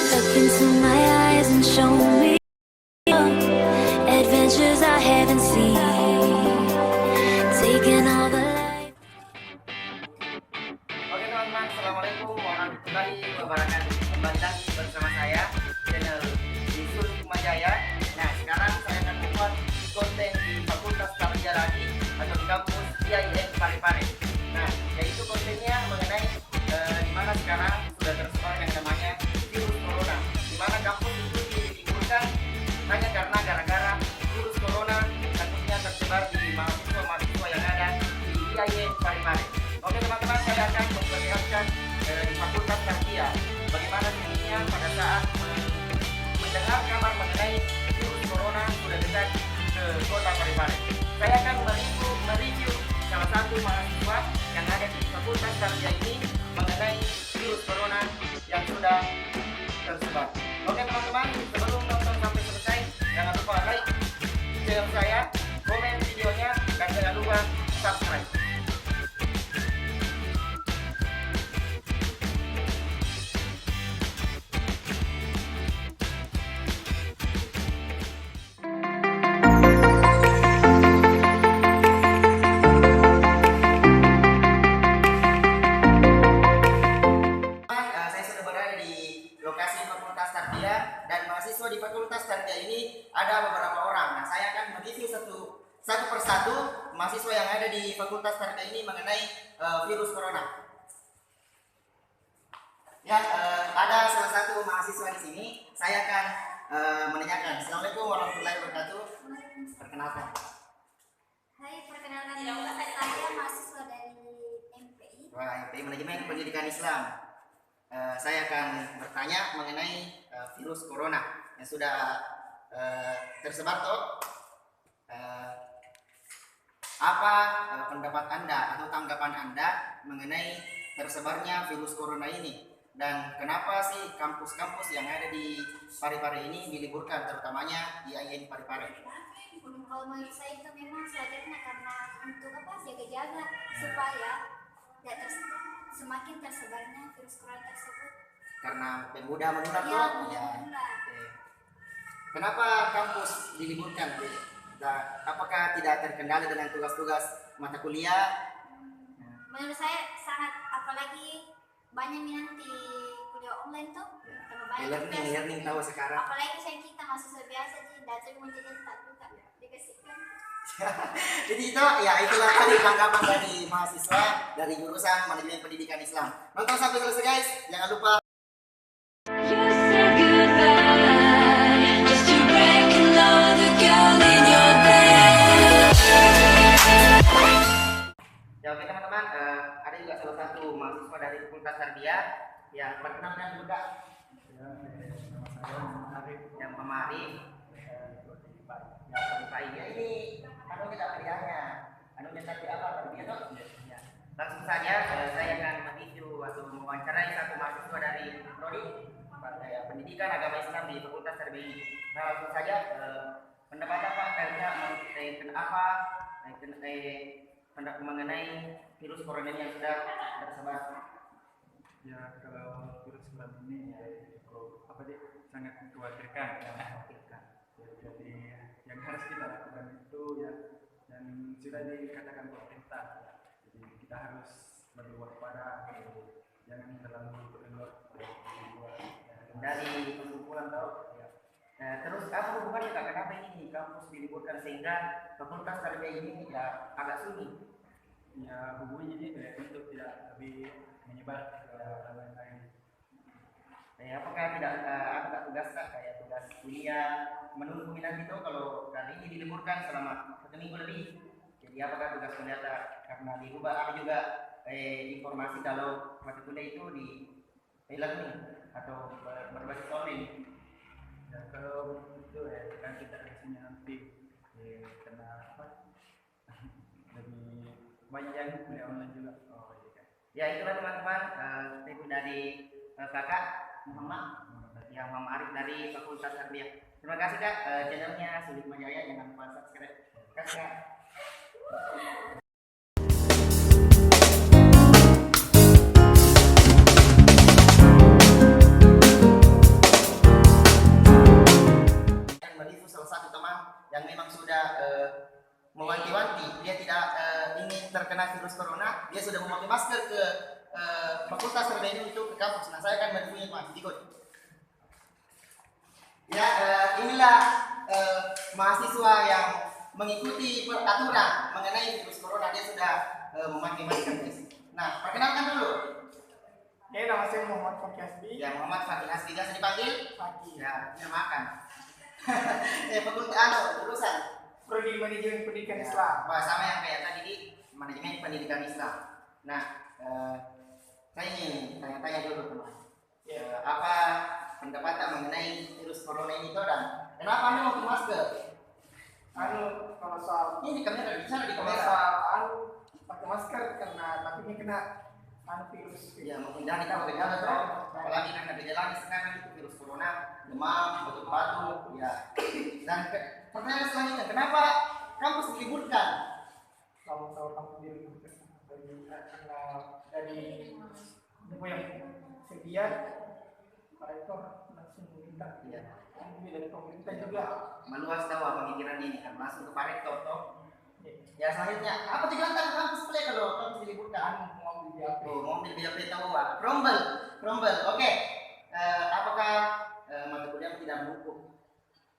Look into my eyes and show me adventures I haven't seen. Taking all the light. Oke teman-teman, assalamualaikum warahmatullahi wabarakatuh. Kembali lagi bersama saya channel Yusuf Hikmajaya. Nah, sekarang saya akan membuat konten di Fakultas Karya lagi atau di kampus IAIN Parepare. Nah, yaitu kontennya mengenai di mana sekarang sudah tersebar yang namanya virus corona. Di mana kampus itu diliburkan hanya karena gara-gara virus corona tentunya tersebar di mahasiswa-mahasiswa yang ada di IAIN Parepare. Oke teman-teman, saya akan memperlihatkan di Fakultas Karya bagaimana dirinya pada saat mendengar kabar mengenai virus corona sudah dekat ke kota Parepare. Saya akan mereview salah satu mahasiswa yang ada di Fakultas Karya ini mengenai virus corona yang sudah tersebar. Oke teman-teman, sebelum nonton sampai selesai, jangan lupa like channel saya, komen videonya, dan jangan lupa subscribe. Dan mahasiswa di Fakultas Karya ini ada beberapa orang. Nah, saya akan mereview satu persatu mahasiswa yang ada di Fakultas Karya ini mengenai virus corona. Ya, ada salah satu mahasiswa di sini. Saya akan menanyakan. Assalamualaikum warahmatullahi wabarakatuh. Perkenalkan. Hai, perkenalkan nama saya mahasiswa dari MPI. Wah, MPI Manajemen Pendidikan Islam. Saya akan bertanya mengenai virus corona yang sudah tersebar toh. Apa pendapat Anda atau tanggapan Anda mengenai tersebarnya virus corona ini, dan kenapa sih kampus-kampus yang ada di Parepare ini diliburkan, terutamanya di IAIN Parepare? Kalau menurut saya itu memang sewajarnya karena untuk jaga-jaga supaya tidak semakin tersebarnya virus corona tersebut. Karena pemuda menular Ya, toh? mudah menular. Oke. Kenapa kampus diliburkan? Apakah tidak terkendali dengan tugas-tugas mata kuliah? Menurut saya sangat, apalagi banyak nanti kuliah online tuh. Tambah banyak Learning tahu sekarang. Apalagi saya kita mahasiswa biasa sih, datang mau jadi tak juga dikasihkan. Jadi itulah tadi tanggapan dari mahasiswa dari jurusan Manajemen Pendidikan Islam. Nonton sampai selesai guys, jangan lupa. You said goodbye just to break another girl in your bed. Ya oke teman-teman, ada juga salah satu mahasiswa dari Fakultas Karya yang perkenalkan juga. Yang Pemarif. Ya ini anunya hadiahnya. Anunya tadi apa tadi ya? Langsung saja saya akan mereview atau mewawancarai satu mahasiswa dari Prodi Pendidikan Agama Islam di Fakultas Karya ini. Nah, langsung saja pendapat apa pendapat mengenai virus corona yang sudah tersebar? Ya, kalau virus corona ini sangat mengkhawatirkan. Jadi yang harus kita lakukan itu ya yang sudah dikatakan pemerintah. Jadi kita harus berwaspada, jangan terlalu kendor Dari kesimpulan tahu. Terus apa hubungannya Kak? Kenapa ini kampus diliburkan sehingga Fakultas Karya ini ya agak sunyi? Ya, hubungannya ini untuk tidak lebih menyebar ke lain-lain. Apakah tidak ada tugas Kak, kayak tugas kuliah menunggu minat itu kalau kali ini diliburkan selama 1 minggu lebih? Jadi apakah tugas kuliah karena diubah? Ada juga informasi kalau mata kuliah itu di e-learning atau berbasis online. Ya, kalau itu kan kita hasilnya nanti karena lebih banyak yang kuliah online juga. Oh iya kan. Ya itulah teman-teman, itu dari kakak Muhammad yang Arif dari Fakultas Karya. Terima kasih Kak, channelnya Sulit Majaya, jangan lupa subscribe. Terima kasih Kak. mewanti-wanti dia tidak ingin terkena virus corona, dia sudah memakai masker ke Fakultas Sarjana ini untuk ke kampus. Nah, saya akan bantunya Mas, ikut. Ya, inilah mahasiswa yang mengikuti peraturan mengenai virus corona, dia sudah memakai masker, guys. Nah, perkenalkan dulu. Ya, nama saya Muhammad Fakih Hasbi. Ya, Muhammad Fakih Hasbi, biasa dipanggil. Fakih. Ya, dia makan. Fakultas jurusan. Prodi Manajemen Pendidikan Ya, Islam. wah, sama yang kayak tadi di manajemen pendidikan Islam. Nah, saya ingin tanya-tanya dulu teman. Apa pendapat mengenai virus corona ini tuh, dan kenapa anda mau pakai masker? Kalau soal Ini di kamera bisa di kalau kamera. soal pakai masker karena takutnya kena virus. Ya, menghindari kalau gejala tuh, apalagi karena gejalanya sekarang itu virus corona, demam, batuk-batuk, ya. Dan pertanyaan selanjutnya, kenapa kampus diliburkan? Kalau soal kamu sendiri karena dari info yang sedia rektor langsung minta Ya, dari pemerintah juga. meluas tahu pemikiran ini kan langsung ke Pak Rektor toh. Ya, Ya, selanjutnya apa digunakan kampus play kalau kampus diliburkan? mau di HP. Oh, mobil BAP tahu ah. Rombel. Oke. Apakah mata kuliah tidak mendukung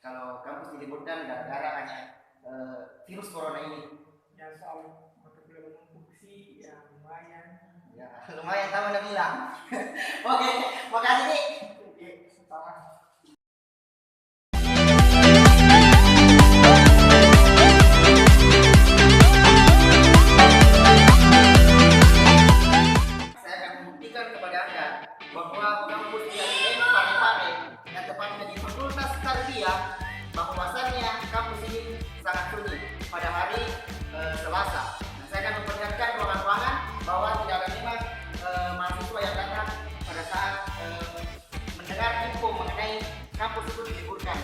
kalau kampus diliburkan gara-gara hanya virus corona ini? Ya, soal mata kuliah menumpuk sih ya lumayan. Ya, lumayan tahu Anda bilang. Oke, makasih nih. Oke, sama. Saya akan membuktikan kepada Anda bahwa kampus IAIN Parepare yang tepatnya di Fakultas Tarbiyah, bahwasannya kampus ini sangat sunyi pada hari Selasa. Nah, saya akan memperlihatkan ruangan-ruangan bahwa tidak ada memang mahasiswa yang datang pada saat mendengar info mengenai kampus itu diliburkan.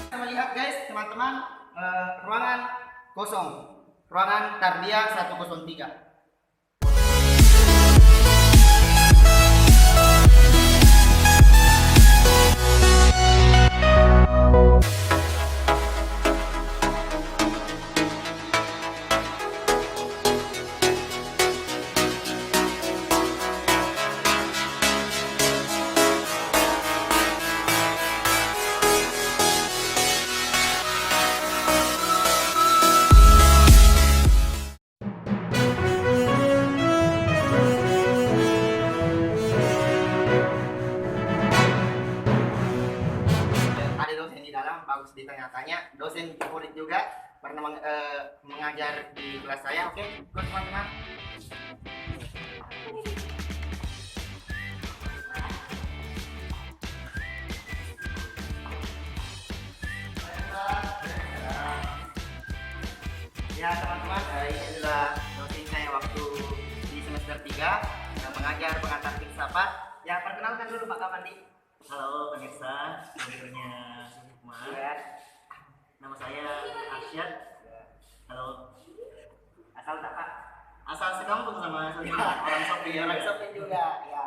Kita melihat guys, teman-teman, ruangan kosong, ruangan Tarbiyah 103. Ada dosen di dalam, bagus ditanya-tanya. Dosen favorit juga, pernah mengajar di kelas saya. Oke, ikut teman-teman. Ya teman-teman, ini adalah dosen saya waktu di semester 3 mengajar pengantar filsafat. Ya, perkenalkan dulu Pak Kapandi. Halo pemirsa, sebenarnya Hikmah. Ya, Nama saya Arsyad. Halo. asal tak Pak? Asal sekampung sama orang Sopi. Orang Sopin juga. Ya,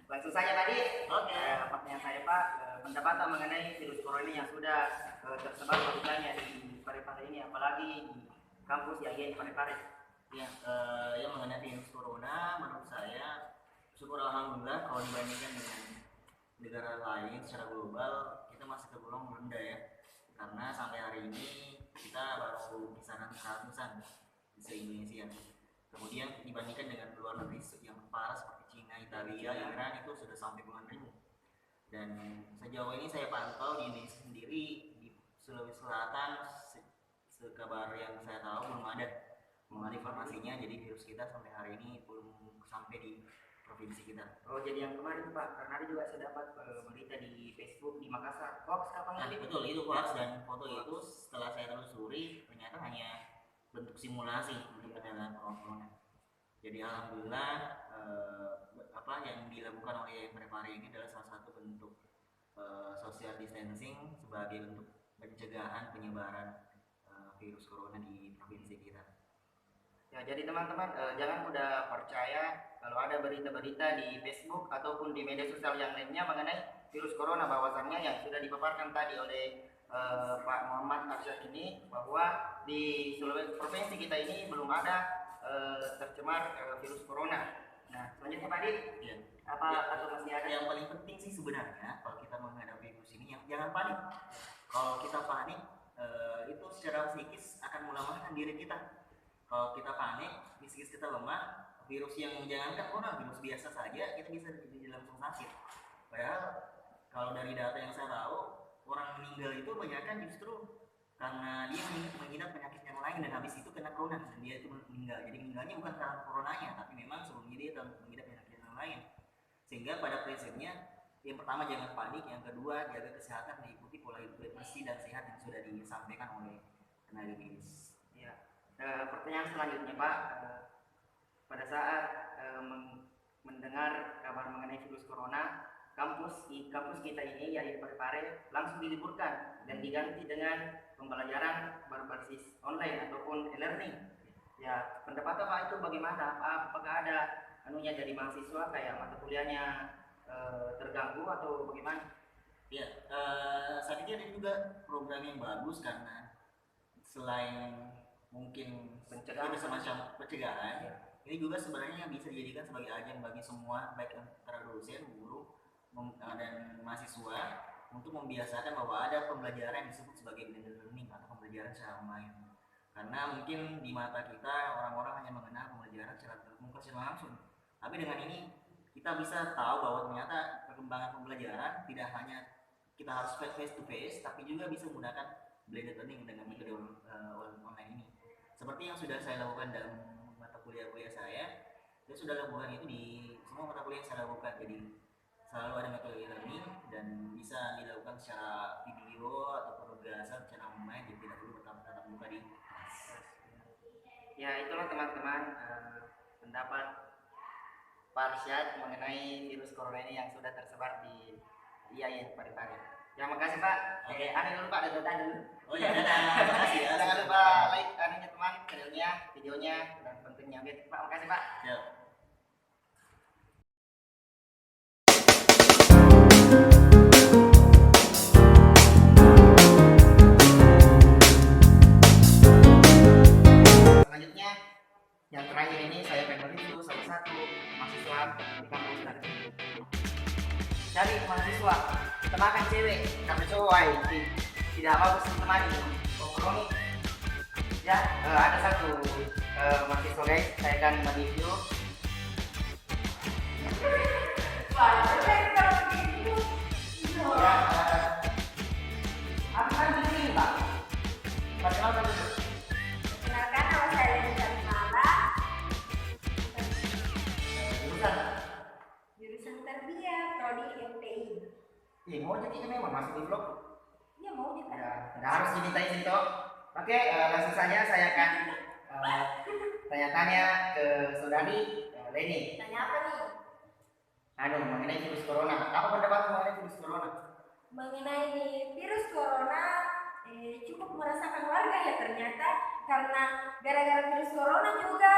langsung saja tadi. Oke. Pertanyaan saya Pak, pendapat mengenai virus corona yang sudah tersebar luasnya di Parepare ini, apalagi di kampus IAIN Parepare. Ya, yang mengenai virus corona, menurut saya syukur alhamdulillah kalau dibandingkan dengan negara lain secara global kita masih tergolong rendah ya. Karena sampai hari ini kita baru kisaran 100-an di se-Indonesia. Kemudian dibandingkan dengan luar negeri yang parah seperti Cina, Italia, Iran itu sudah sampai puluhan ribu. Dan sejauh ini saya pantau di Indonesia sendiri, di Sulawesi Selatan sekabar yang saya tahu mengenai informasinya. Jadi virus kita sampai hari ini belum sampai di provinsi kita. Oh, jadi yang kemarin Pak, karena ada juga saya dapat berita di Facebook di Makassar, hoax apa Nah, nggak? betul itu hoax, dan foto itu setelah saya telusuri ternyata hanya bentuk simulasi untuk penyebaran corona. Jadi alhamdulillah apa yang dilakukan oleh Prepare ini adalah salah satu bentuk social distancing sebagai bentuk pencegahan penyebaran virus corona di provinsi kita. Ya, jadi teman-teman jangan mudah percaya kalau ada berita-berita di Facebook ataupun di media sosial yang lainnya mengenai virus corona, bahwasannya yang sudah dipaparkan tadi oleh Pak Muhammad Arsyad ini, bahwa di seluruh provinsi kita ini belum ada tercemar virus corona. Nah, selanjutnya Pak Di, Ya. apa Ya. atau masih ada? Yang paling penting sih sebenarnya kalau kita menghadapi virus ini, jangan panik. Kalau kita panik itu secara psikis akan melemahkan diri kita. Kalau kita panik, psikis kita lemah, virus yang jangankan corona, virus biasa saja kita bisa jadi langsung sakit. Padahal kalau dari data yang saya tahu, orang meninggal itu kebanyakan justru karena dia mengidap penyakit yang lain dan habis itu kena corona dan dia itu meninggal. Jadi meninggalnya bukan karena coronanya, tapi memang sebelumnya dia mengidap penyakit yang lain. Sehingga pada prinsipnya yang pertama jangan panik, yang kedua jaga kesehatan, diikuti pola hidup bersih dan sehat yang sudah disampaikan oleh tenaga medis. Ya. Pertanyaan selanjutnya Pak, pada saat mendengar kabar mengenai virus corona, kampus kita ini yaitu Prepare langsung diliburkan dan diganti dengan pembelajaran berbasis online ataupun e-learning. Ya, pendapat Pak itu bagaimana? Apakah ada anunya dari mahasiswa kayak mata kuliahnya terganggu atau bagaimana? Ya, saya pikir ini juga program yang bagus karena selain mungkin Pencegahan. itu semacam pencegahan, Ya. ini juga sebenarnya bisa dijadikan sebagai ajang bagi semua, baik antara dosen, guru, dan mahasiswa untuk membiasakan bahwa ada pembelajaran yang disebut sebagai blended learning atau pembelajaran secara online. Karena mungkin di mata kita orang-orang hanya mengenal pembelajaran secara tatap muka secara langsung, tapi dengan ini kita bisa tahu bahwa ternyata perkembangan pembelajaran tidak hanya kita harus face to face, tapi juga bisa menggunakan blended learning dengan metode online ini. Seperti yang sudah saya lakukan dalam mata kuliah-kuliah saya sudah lakukan itu di semua mata kuliah yang saya lakukan. Jadi selalu ada metode e-learning dan bisa dilakukan secara video atau penugasan secara online, jadi tidak perlu bertatap muka di kelas. Ya, itulah teman-teman pendapat Pak Arsyad mengenai virus corona ini yang sudah tersebar di IAIN Parepare. Ya, makasih Pak. Oke. Aneh dulu Pak, ada tanya dulu. Oh iya, terima kasih ya. Jangan lupa like anunya teman, channelnya, videonya, dan pentingnya update. Pak, makasih Pak. Ya. Selanjutnya, yang terakhir ini saya akan mereview salah satu mahasiswa di kampus tadi. Jadi mahasiswa, temakan cewek, karena cowok tidak bagus ditemani. Kompromi. Ya, ada satu mahasiswa guys, saya akan mereview. Ya, apa kan di sini Pak? Perkenalkan dulu. Perkenalkan, nama saya Leni Karimala, Jurusan. jurusan Tarbiyah, Prodi MTI. Mau jadi ini memang masih di vlog. Ya mau juga. Tidak harus dimintain situ. Oke, langsung saja saya akan tanya-tanya ke saudari Leni. Tanya apa nih? Mengenai virus corona. Apa pendapatmu mengenai virus corona? Mengenai virus corona, cukup meresahkan warga ya ternyata, karena gara-gara virus corona juga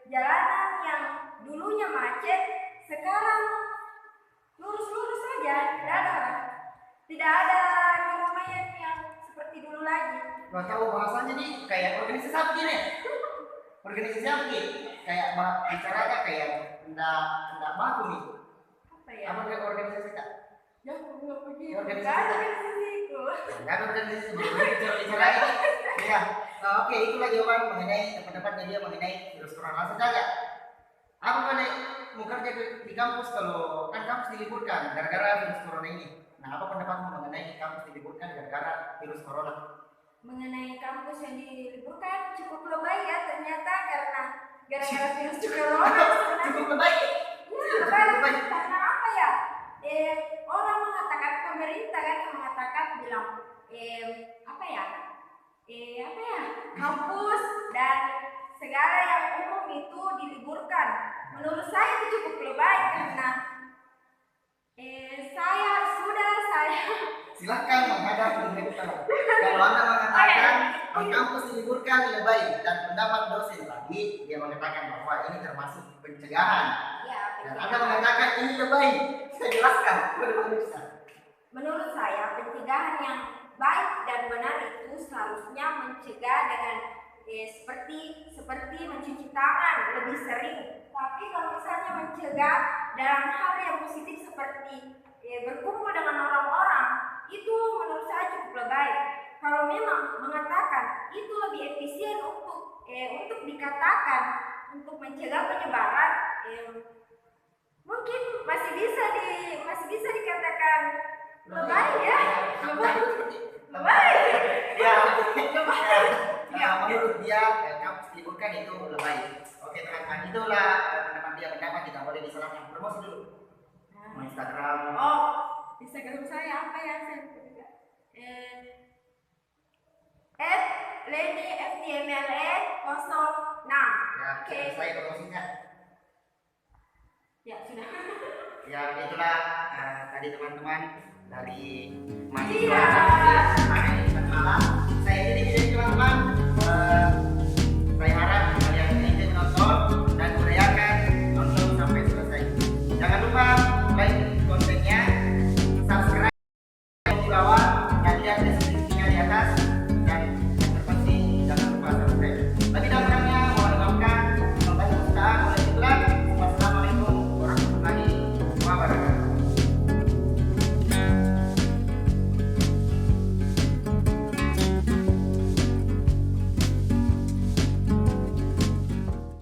jalanan yang dulunya macet sekarang lurus-lurus saja, tidak ada keramaian yang seperti dulu lagi. Gak tahu bahasanya nih kayak organisasi apa gini? Organisasi apa gini? Kayak bicaranya kayak enggak baku nih. Apa ya? Apa kayak organisasi kak? Ya nggak begitu. Organisasi. Nggak ada organisasiku. Enggak ada organisasi bicara ini. Ya, oke, itulah jawaban mengenai pendapatnya dia mengenai virus corona. Langsung saja. Apa boleh mau kerja di kampus kalau kan kampus diliburkan gara-gara virus corona ini? Nah, apa pendapatmu mengenai kampus diliburkan gara-gara virus corona? mengenai kampus yang diliburkan cukup lebay ya ternyata karena gara-gara virus corona sebenarnya. Cukup lebay. Ya, lebay. Karena apa ya? Orang mengatakan pemerintah kan yang mengatakan bilang apa ya? Kampus dan segala yang umum itu diliburkan. Menurut saya itu cukup lebay karena saya Silakan menghadap direktur. Kalau Anda mengatakan di kampus diliburkan lebay dan pendapat dosen tadi dia mengatakan bahwa ini termasuk pencegahan. ya, Dan Anda mengatakan ini lebay. Saya jelaskan. menurut saya pencegahan yang baik dan benar itu seharusnya mencegah dengan seperti mencuci tangan lebih sering. Tapi kalau misalnya mencegah dalam hal yang positif seperti berkumpul dengan orang-orang itu menurut saya cukup lebay. Kalau memang mengatakan itu lebih efisien untuk dikatakan untuk mencegah penyebaran, mungkin masih bisa dikatakan lebay ya. Lebay. Ya, menurut dia kampus diliburkan itu lebay. Oke teman-teman, itulah pendapat dia. Pendapat tidak boleh disalahkan. Promosi dulu. Instagram. Instagram saya apa ya? @leni_ftmle06. Ya, Oke. saya promosinya. Ya sudah. Ya, itulah tadi teman-teman dari Iya.